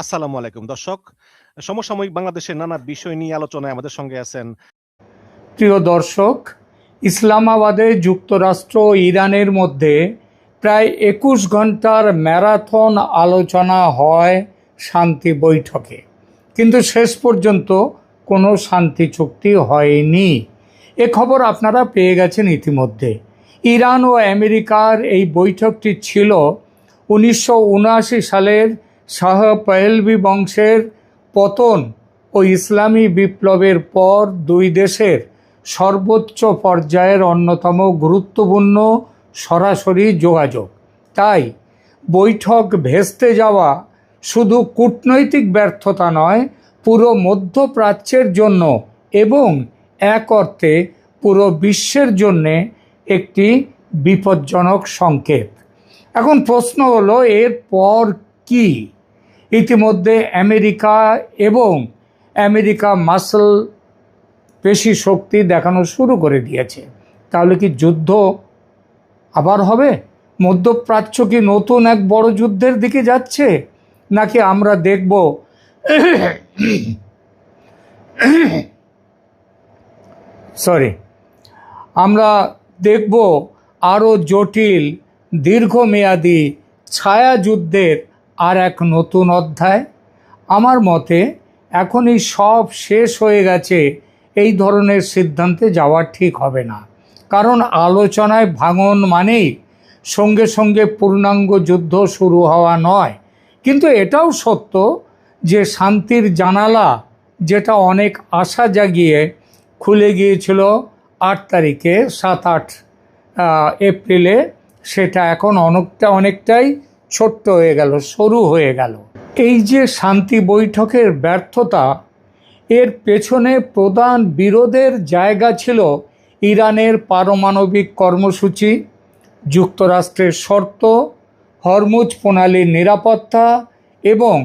আসসালামু আলাইকুম দর্শক। সমসাময়িক বাংলাদেশের নানা বিষয় নিয়ে আলোচনায় আমাদের সঙ্গে আছেন। প্রিয় দর্শক, ইসলামাবাদে যুক্তরাষ্ট্র ও ইরানের মধ্যে প্রায় ২১ ঘন্টার ম্যারাথন আলোচনা হয় শান্তি বৈঠকে, কিন্তু শেষ পর্যন্ত কোনো শান্তি চুক্তি হয়নি। এ খবর আপনারা পেয়ে গেছেন ইতিমধ্যে। ইরান ও আমেরিকার এই বৈঠকটি ছিল ১৯৭৯ সালের শাহ পহলভি বংশের পতন ও ইসলামী বিপ্লবের পর দুই দেশের সর্বোচ্চ পর্যায়ের অন্যতম গুরুত্বপূর্ণ সরাসরি যোগাযোগ। তাই বৈঠক ভেস্তে যাওয়া শুধু কূটনৈতিক ব্যর্থতা নয়, পুরো মধ্যপ্রাচ্যের জন্য এবং এক অর্থে পুরো বিশ্বের জন্যে একটি বিপজ্জনক সংকেত। এখন প্রশ্ন হলো, এর পর কি? ইতিমধ্যে আমেরিকা মাসল পেশি শক্তি দেখানো শুরু করে দিয়েছে। তাহলে কি যুদ্ধ আবার হবে? মধ্যপ্রাচ্য কি নতুন এক বড় যুদ্ধের দিকে যাচ্ছে, নাকি আমরা দেখব আমরা দেখব আরও জটিল, দীর্ঘমেয়াদী ছায়া যুদ্ধের আর এক নতুন অধ্যায়? আমার মতে এখনই সব শেষ হয়ে গেছে এই ধরনের সিদ্ধান্তে যাওয়া ঠিক হবে না। কারণ আলোচনায় ভাঙন মানেই সঙ্গে সঙ্গে পূর্ণাঙ্গ যুদ্ধ শুরু হওয়া নয়। কিন্তু এটাও সত্য যে শান্তির জানালা, যেটা অনেক আশা জাগিয়ে খুলে গিয়েছিল ৮ তারিখে, ৭-৮ এপ্রিলে, সেটা এখন অনেকটাই ছোট্ট হয়ে গেল, সরু হয়ে গেল। এই যে শান্তি বৈঠকের ব্যর্থতা, এর পেছনে প্রধান বিরোধের জায়গা ছিল ইরানের পারমাণবিক কর্মসূচি, যুক্তরাষ্ট্রের শর্ত, হরমুজ প্রণালীর নিরাপত্তা এবং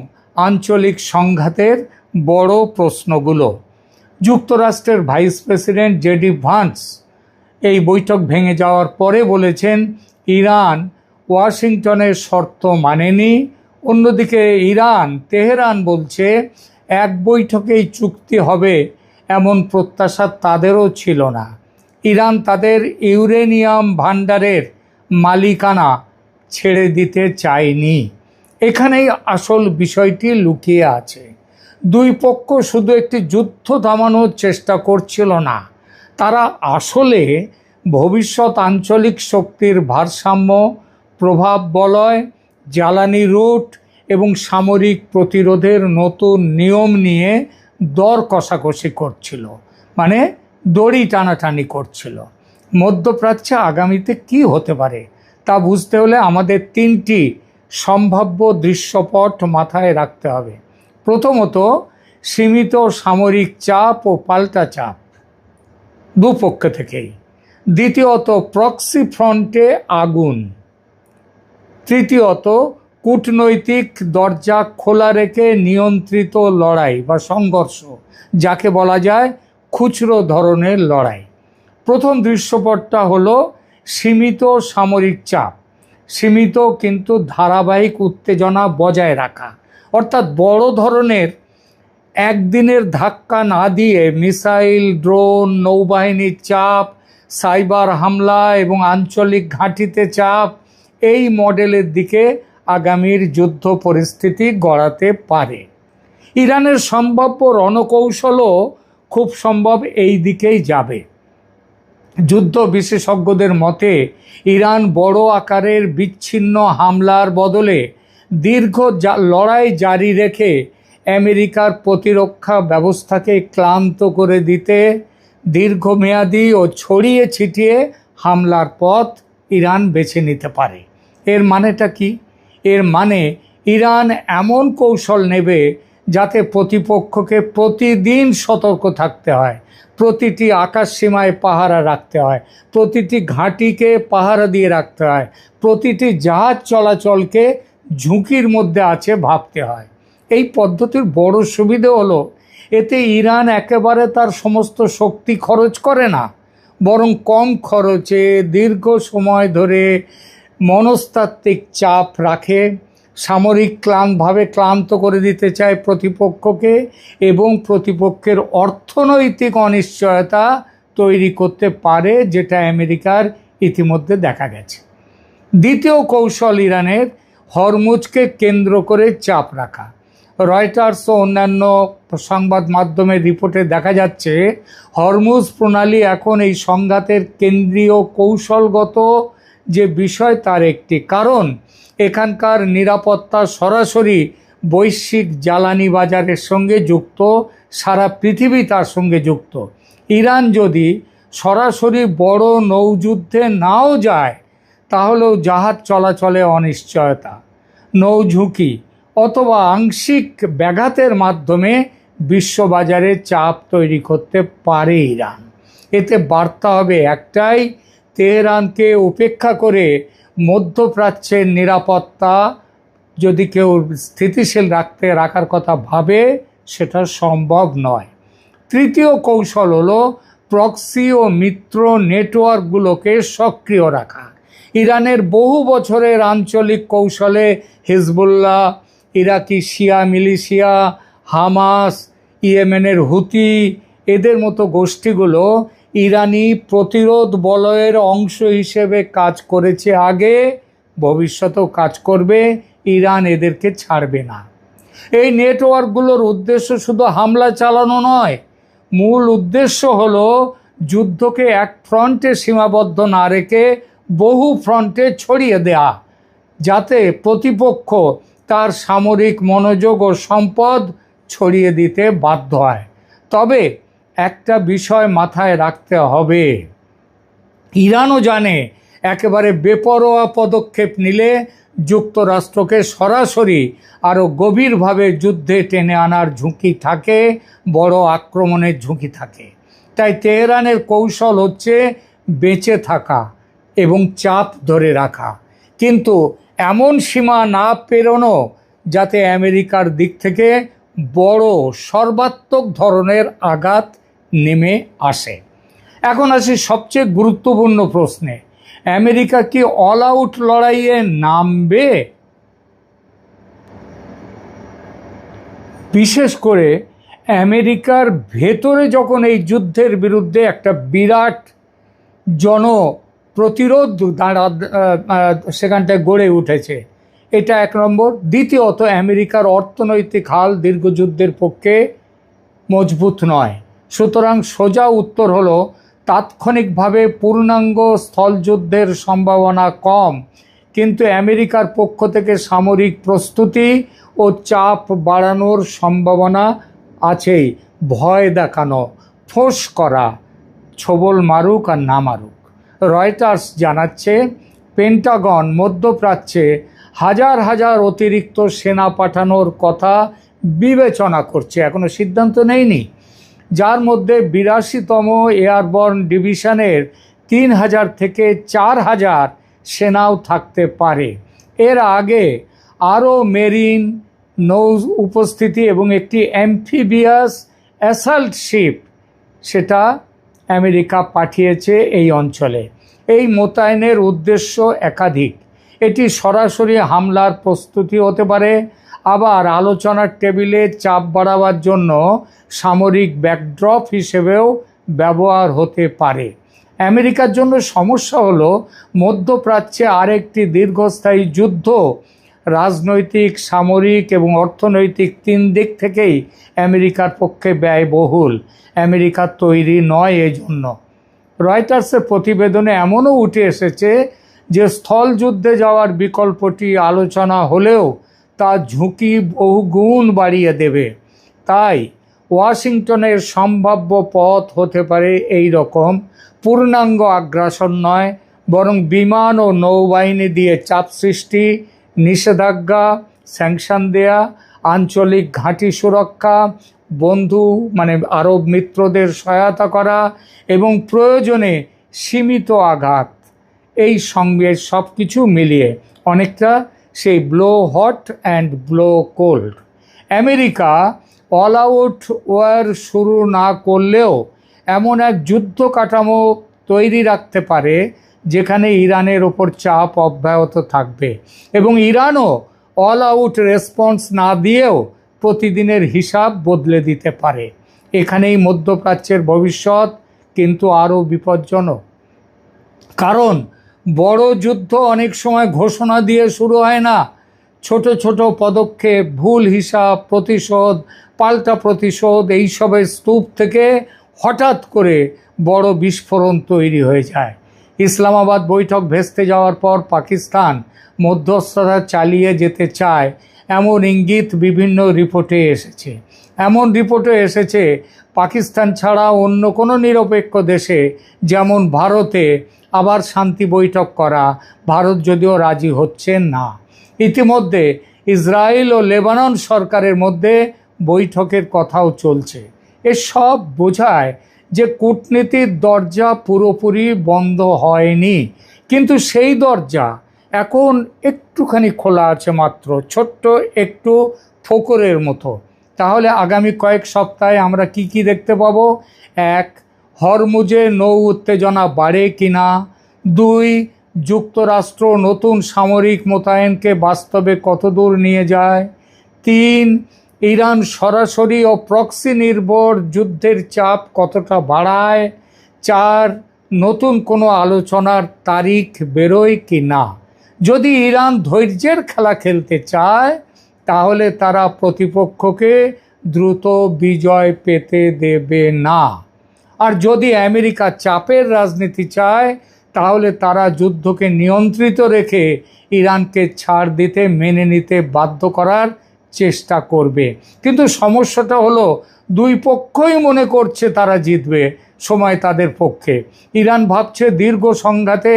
আঞ্চলিক সংঘাতের বড় প্রশ্নগুলো। যুক্তরাষ্ট্রের ভাইস প্রেসিডেন্ট জেডি ভান্স এই বৈঠক ভেঙে যাওয়ার পরে বলেছেন, ইরান ওয়াশিংটনের শর্ত মানেনি। অন্যদিকে তেহরান বলছে এক বৈঠকেই চুক্তি হবে এমন প্রত্যাশা তাদেরও ছিল না। ইরান তাদের ইউরেনিয়াম ভান্ডারের মালিকানা ছেড়ে দিতে চায়নি। এখানেই আসল বিষয়টি লুকিয়ে আছে। দুই পক্ষ শুধু একটি যুদ্ধ থামানোর চেষ্টা করছিল না, তারা আসলে ভবিষ্যৎ আঞ্চলিক শক্তির ভারসাম্য, প্রভাব বলয়, জ্বালানি রুট এবং সামরিক প্রতিরোধের নতুন নিয়ম নিয়ে দর কষাকষি করছিল, মানে দড়ি টানাটানি করছিল। মধ্যপ্রাচ্যে আগামীতে কি হতে পারে তা বুঝতে হলে আমাদের 3টি সম্ভাব্য দৃশ্যপট মাথায় রাখতে হবে। প্রথমত, সীমিত সামরিক চাপ ও পাল্টা চাপ দুপক্ষ থেকেই। দ্বিতীয়ত, প্রক্সি ফ্রন্টে আগুন। তৃতীয়ত, কূটনৈতিক দরজা খোলা রেখে নিয়ন্ত্রিত লড়াই বা সংঘর্ষ, যাকে বলা যায় খুচরো ধরনের লড়াই। প্রথম দৃশ্যপটটা হলো সীমিত সামরিক চাপ, সীমিত কিন্তু ধারাবাহিক উত্তেজনা বজায় রাখা। অর্থাৎ বড় ধরনের একদিনের ধাক্কা না দিয়ে মিসাইল, ড্রোন, নৌবাহিনীর চাপ, সাইবার হামলা এবং আঞ্চলিক ঘাঁটিতে চাপ, এই মডেলের দিকে আগামীর যুদ্ধ পরিস্থিতি গড়াতে পারে। ইরানের সম্ভাব্য রণকৌশলও খুব সম্ভব এই দিকেই যাবে। যুদ্ধ বিশেষজ্ঞদের মতে ইরান বড় আকারের বিচ্ছিন্ন হামলার বদলে দীর্ঘ লড়াই জারি রেখে আমেরিকার প্রতিরক্ষা ব্যবস্থাকে ক্লান্ত করে দিতে দীর্ঘমেয়াদী ও ছড়িয়ে ছিটিয়ে হামলার পথ ইরান বেছে নিতে পারে। এর মানেটা কি? এর মানে ইরান এমন কৌশল নেবে যাতে প্রতিপক্ষকে প্রতিদিন সতর্ক থাকতে হয়, প্রতিটি আকাশসীমায় পাহারা রাখতে হয়, প্রতিটি ঘাঁটিকে পাহারা দিয়ে রাখতে হয়, প্রতিটি জাহাজ চলাচলকে ঝুঁকির মধ্যে আছে ভাবতে হয়। এই পদ্ধতির বড় সুবিধে হলো, এতে ইরান একেবারে তার সমস্ত শক্তি খরচ করে না, বরং কম খরচে দীর্ঘ সময় ধরে মনস্তাত্ত্বিক চাপ রাখে, সামরিক ক্লান্ত করে দিতে চায় প্রতিপক্ষকে এবং প্রতিপক্ষের অর্থনৈতিক অনিশ্চয়তা তৈরি করতে পারে, যেটা আমেরিকার ইতিমধ্যে দেখা গেছে। দ্বিতীয় কৌশল ইরানের হরমুজকে কেন্দ্র করে চাপ রাখা। রয়টার্স ও অন্যান্য সংবাদ মাধ্যমের রিপোর্টে দেখা যাচ্ছে হরমুজ প্রণালী এখন এই সংঘাতের কেন্দ্রীয় কৌশলগত যে বিষয় তার একটি কারণ। এখানকার নিরাপত্তা সরাসরি বৈশ্বিক জ্বালানি বাজারের সঙ্গে যুক্ত, সারা পৃথিবী তার সঙ্গে যুক্ত। ইরান যদি সরাসরি বড় নৌযুদ্ধে নাও যায়, তাহলেও জাহাজ চলাচলে অনিশ্চয়তা, নৌ ঝুঁকি অথবা আংশিক ব্যাঘাতের মাধ্যমে বিশ্ববাজারে চাপ তৈরি করতে পারে ইরান। এতে বার্তা হবে একটাই, তেহরানকে উপেক্ষা করে মধ্যপ্রাচ্যের নিরাপত্তা যদি কেউ স্থিতিশীল রাখার কথা ভাবে, সেটা সম্ভব নয়। তৃতীয় কৌশল হলো প্রক্সি ও মিত্র নেটওয়ার্কগুলোকে সক্রিয় রাখা। ইরানের বহু বছরের আঞ্চলিক কৌশলে হিজবুল্লাহ, ইরাকি শিয়া মিলিশিয়া, হামাস, ইয়েমেনের হুতি, এদের মতো গোষ্ঠীগুলো ইরানি প্রতিরোধ বলয়ের অংশ হিসেবে কাজ করেছে আগে, ভবিষ্যতেও কাজ করবে। ইরান এদেরকে ছাড়বে না। এই নেটওয়ার্কগুলোর উদ্দেশ্য শুধু হামলা চালানো নয়, মূল উদ্দেশ্য হলো যুদ্ধকে এক ফ্রন্টে সীমাবদ্ধ না রেখে বহু ফ্রন্টে ছড়িয়ে দেয়া, যাতে প্রতিপক্ষ তার সামরিক মনোযোগ ও সম্পদ ছড়িয়ে দিতে বাধ্য হয়। তবে একটা বিষয় মাথায় রাখতে হবে, ইরানও জানে একেবারে বেপরোয়া পদক্ষেপ নিলে যুক্তরাষ্ট্রকে সরাসরি আরও গভীরভাবে যুদ্ধে টেনে আনার ঝুঁকি থাকে, বড় আক্রমণের ঝুঁকি থাকে। তাই তেহরানের কৌশল হচ্ছে বেঁচে থাকা এবং চাপ ধরে রাখা, কিন্তু এমন সীমা না পেরোনো যাতে আমেরিকার দিক থেকে বড় সর্বাত্মক ধরনের আঘাত নেমে আসে। এখন আসি সবচেয়ে গুরুত্বপূর্ণ প্রশ্নে, আমেরিকা কি অল আউট লড়াইয়ে নামবে? বিশেষ করে আমেরিকার ভেতরে যখন এই যুদ্ধের বিরুদ্ধে একটা বিরাট জন প্রতিরোধ সেখানটায় গড়ে উঠেছে, এটা এক নম্বর। দ্বিতীয়ত, আমেরিকার অর্থনৈতিক হাল দীর্ঘযুদ্ধের পক্ষে মজবুত নয়। সুতরাং সোজা উত্তর হলো তাৎক্ষণিকভাবে পূর্ণাঙ্গ স্থলযুদ্ধের সম্ভাবনা কম, কিন্তু আমেরিকার পক্ষ থেকে সামরিক প্রস্তুতি ও চাপ বাড়ানোর সম্ভাবনা আছেই। ভয় দেখানো, ফোঁস করা, ছোবল মারুক আর না মারুক। রয়টার্স জানাচ্ছে পেন্টাগন মধ্যপ্রাচ্যে হাজার হাজার অতিরিক্ত সেনা পাঠানোর কথা বিবেচনা করছে, এখনো সিদ্ধান্ত নেয়নি, যার মধ্যে 82তম এয়ারবর্ন ডিভিশনের 3000 থেকে 4000 সেনাও থাকতে পারে। এর আগে আরও মেরিন নৌ উপস্থিতি এবং একটি অ্যাম্ফিবিয়াস অ্যাসাল্ট শিপ, সেটা আমেরিকা পাঠিয়েছে এই অঞ্চলে। এই মোতায়েনের উদ্দেশ্য একাধিক। এটি সরাসরি হামলার প্রস্তুতি হতে পারে, আবার আলোচনার টেবিলে চাপ বাড়াবার জন্য সামরিক ব্যাকড্রপ হিসেবেও ব্যবহার হতে পারে। আমেরিকার জন্য সমস্যা হলো মধ্যপ্রাচ্যে আরেকটি দীর্ঘস্থায়ী যুদ্ধ রাজনৈতিক, সামরিক এবং অর্থনৈতিক তিন দিক থেকেই আমেরিকার পক্ষে ব্যয়বহুল। আমেরিকা তৈরি নয় এজন্য। রয়টার্সের প্রতিবেদনে এমনও উঠে এসেছে যে স্থল যুদ্ধে যাওয়ার বিকল্পটি আলোচনা হলেও তা ঝুঁকি বহুগুণ বাড়িয়ে দেবে। তাই ওয়াশিংটনের সম্ভাব্য পথ হতে পারে এই রকম: পূর্ণাঙ্গ আগ্রাসন নয়, বরং বিমান ও নৌবাহিনী দিয়ে চাপ সৃষ্টি, নিষেধাজ্ঞা, স্যাংশন দেয়া, আঞ্চলিক ঘাঁটি সুরক্ষা, বন্ধু আরব মিত্রদের সহায়তা করা এবং প্রয়োজনে সীমিত আঘাত। এই সঙ্গে সব কিছু মিলিয়ে অনেকটা সেই blow hot and blow cold. America all out war শুরু না করলেও এমন এক যুদ্ধ কাঠামো তৈরি রাখতে পারে যেখানে ইরানের ওপর চাপ অব্যাহত থাকবে এবং ইরানও অল আউট রেসপন্স না দিয়েও প্রতিদিনের হিসাব বদলে দিতে পারে। এখানেই মধ্যপ্রাচ্যের ভবিষ্যৎ কিন্তু আরও বিপজ্জনক। কারণ বড় যুদ্ধ অনেক সময় ঘোষণা দিয়ে শুরু হয় না, ছোট ছোট পদক্ষেপ, ভুল হিসাব, প্রতিশোধ, পাল্টা প্রতিশোধ, এইসবের স্তূপ থেকে হঠাৎ করে বড় বিস্ফোরণ তৈরি হয়ে যায়। ইসলামাবাদ বৈঠক ভেস্তে যাওয়ার পর পাকিস্তান মধ্যস্থতা চালিয়ে যেতে চায় এমন ইঙ্গিত বিভিন্ন রিপোর্টে এসেছে। এমন রিপোর্টে এসেছে পাকিস্তান ছাড়া অন্য কোনো নিরপেক্ষ দেশে, যেমন ভারতে, আবার শান্তি বৈঠক করা ভারত যদিও রাজি হচ্ছে না। ইতিমধ্যে ইসরায়েল ও লেবানন সরকারের মধ্যে বৈঠকের কথাও চলছে। এসব বোঝায় যে কূটনীতির দরজা পুরোপুরি বন্ধ হয়নি, কিন্তু সেই দরজা এখন একটুখানি খোলা আছে, মাত্র ছোট্ট একটু ফোকরের মতো। তাহলে আগামী কয়েক সপ্তাহে আমরা কি কি দেখতে পাবো? 1. হরমুজে নৌ উত্তেজনা বাড়ে কিনা। 2. যুক্তরাষ্ট্র নতুন সামরিক মোতায়েনকে বাস্তবে কতদূর নিয়ে যায়। 3. ইরান সরাসরি ও প্রক্সি নির্ভর যুদ্ধের চাপ কতটা বাড়ায়। 4. নতুন কোনো আলোচনার তারিখ বেরোয় কি না। যদি ইরান ধৈর্যের খেলা খেলতে চায় তাহলে তারা প্রতিপক্ষকে দ্রুত বিজয় পেতে দেবে না। আর যদি আমেরিকা চাপের রাজনীতি চায় তাহলে তারা যুদ্ধকে নিয়ন্ত্রিত রেখে ইরানকে ছাড় দিতে মেনে নিতে বাধ্য করার চেষ্টা করবে। কিন্তু সমস্যাটা হলো দুই পক্ষই মনে করছে তারা জিতবে, সময় তাদের পক্ষে। ইরান ভাবছে দীর্ঘ সংঘাতে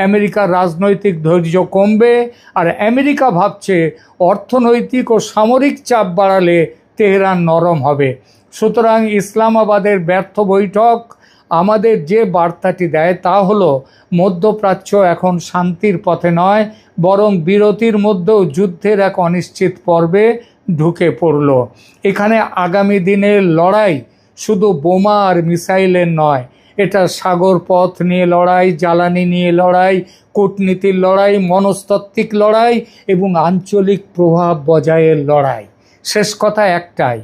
আমেরিকার রাজনৈতিক ধৈর্য কমবে, আর আমেরিকা ভাবছে অর্থনৈতিক ও সামরিক চাপ বাড়ালে তেহরান নরম হবে। সুতরাং ইসলামাবাদের ব্যর্থ বৈঠক আমাদের যে বার্তাটি দেয় তা হলো মধ্যপ্রাচ্য এখন শান্তির পথে নয়, বরং বিরতির মধ্যেও যুদ্ধের এক অনিশ্চিত পর্বে ঢুকে পড়ল। এখানে আগামী দিনের লড়াই শুধু বোমা আর মিসাইলের নয়, এটা সাগর পথ নিয়ে লড়াই, জ্বালানি নিয়ে লড়াই, কূটনীতির লড়াই, মনস্তাত্ত্বিক লড়াই এবং আঞ্চলিক প্রভাব বজায়ের লড়াই। শেষ কথা একটাই,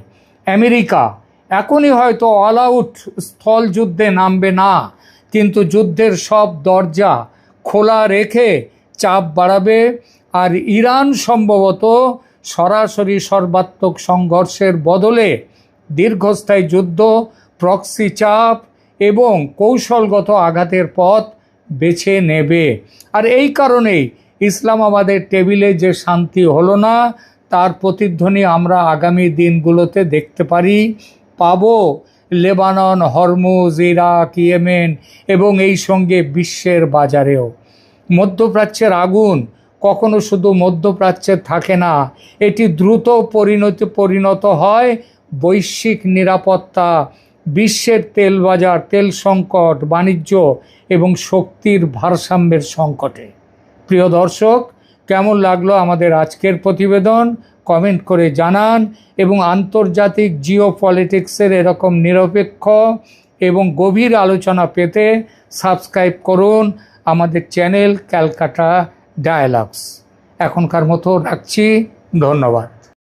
আমেরিকা এখনই হয়তো অল আউট স্থল যুদ্ধে নামবে না, কিন্তু যুদ্ধের সব দরজা খোলা রেখে চাপ বাড়াবে। আর ইরান সম্ভবত সরাসরি সর্বাত্মক সংঘর্ষের বদলে দীর্ঘস্থায়ী যুদ্ধ, প্রক্সি চাপ এবং কৌশলগত আঘাতের পথ বেছে নেবে। আর এই কারণেই ইসলামাবাদের টেবিলে যে শান্তি হলো না তার প্রতিধ্বনি আমরা আগামী দিনগুলোতে দেখতে পাবো লেবানন, হরমুজ, ইরাক, ইয়েমেন এবং এই সঙ্গে বিশ্বের বাজারেও। মধ্যপ্রাচ্যের আগুন কখনো শুধু মধ্যপ্রাচ্যে থাকে না, এটি দ্রুত পরিণত হয় বৈশ্বিক নিরাপত্তা, বিশ্বের তেল বাজার, তেল সংকট, বাণিজ্য এবং শক্তির ভারসাম্যের সংকটে। প্রিয় দর্শক, কেমন লাগলো আমাদের আজকের প্রতিবেদন কমেন্ট করে জানান, এবং আন্তর্জাতিক জিওপলিটিক্সের এরকম নিরপেক্ষ এবং গভীর আলোচনা পেতে সাবস্ক্রাইব করুন আমাদের চ্যানেল ক্যালকাটা ডায়ালগস। এখনকার মতো রাখছি, ধন্যবাদ।